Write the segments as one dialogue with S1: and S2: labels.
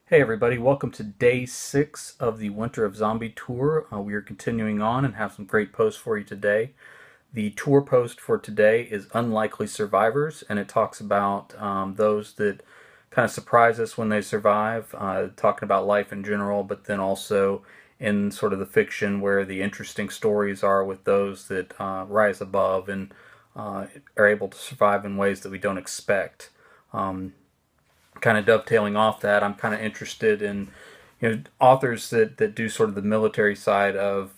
S1: Hey everybody, welcome to day 6 of the Winter of Zombie tour. We are continuing on and have some great posts for you today. The tour post for today is Unlikely Survivors, and it talks about those that kind of surprise us when they survive, talking about life in general, but then also in sort of the fiction where the interesting stories are with those that rise above and are able to survive in ways that we don't expect. Kind of dovetailing off that, I'm kind of interested in authors that do sort of the military side of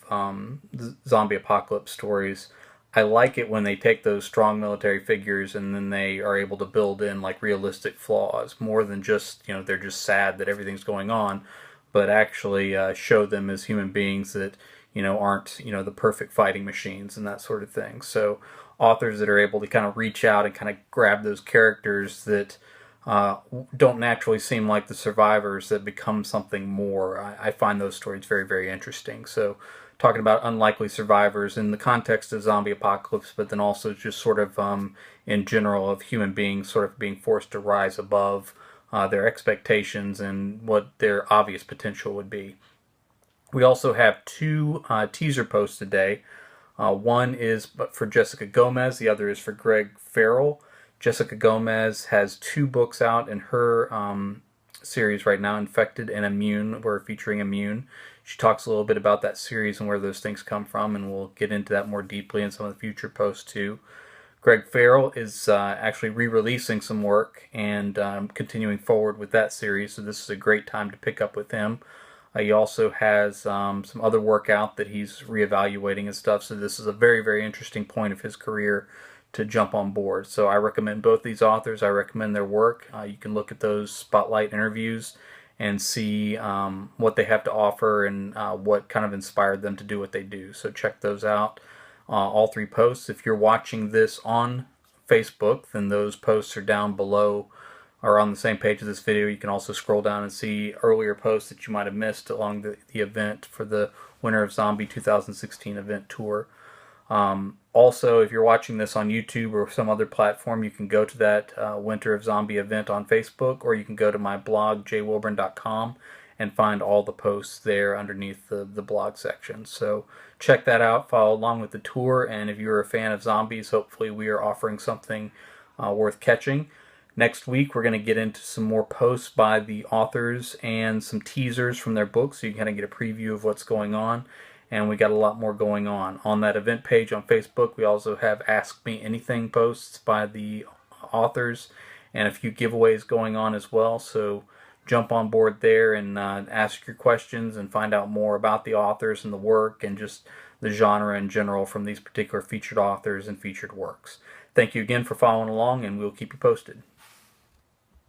S1: zombie apocalypse stories. I like it when they take those strong military figures and then they are able to build in like realistic flaws more than just they're just sad that everything's going on, but actually show them as human beings that aren't the perfect fighting machines and that sort of thing. So authors that are able to kind of reach out and kind of grab those characters that don't naturally seem like the survivors that become something more. I find those stories very, very interesting. So, talking about unlikely survivors in the context of zombie apocalypse, but then also just sort of in general of human beings sort of being forced to rise above their expectations and what their obvious potential would be. We also have two teaser posts today. One is for Jessica Gomez, the other is for Greg Ferrell. Jessica Gomez has 2 books out in her series right now, Infected and Immune. We're featuring Immune. She talks a little bit about that series and where those things come from, and we'll get into that more deeply in some of the future posts too. Greg Ferrell is actually re-releasing some work and continuing forward with that series, so this is a great time to pick up with him. He also has some other work out that he's reevaluating and stuff, so this is a very, very interesting point of his career to jump on board. So I recommend both these authors. I recommend their work. You can look at those spotlight interviews and see what they have to offer and what kind of inspired them to do what they do. So check those out. All 3 posts. If you're watching this on Facebook, then those posts are down below or on the same page as this video. You can also scroll down and see earlier posts that you might have missed along the event for the Winter of Zombie 2016 event tour. Also, if you're watching this on YouTube or some other platform, you can go to that Winter of Zombie event on Facebook, or you can go to my blog, jwilburn.com, and find all the posts there underneath the blog section. So check that out, follow along with the tour, and if you're a fan of zombies, hopefully we are offering something worth catching. Next week, we're going to get into some more posts by the authors and some teasers from their books, so you can kind of get a preview of what's going on. And we got a lot more going on. On that event page on Facebook, we also have Ask Me Anything posts by the authors and a few giveaways going on as well. So jump on board there and ask your questions and find out more about the authors and the work and just the genre in general from these particular featured authors and featured works. Thank you again for following along, and we'll keep you posted.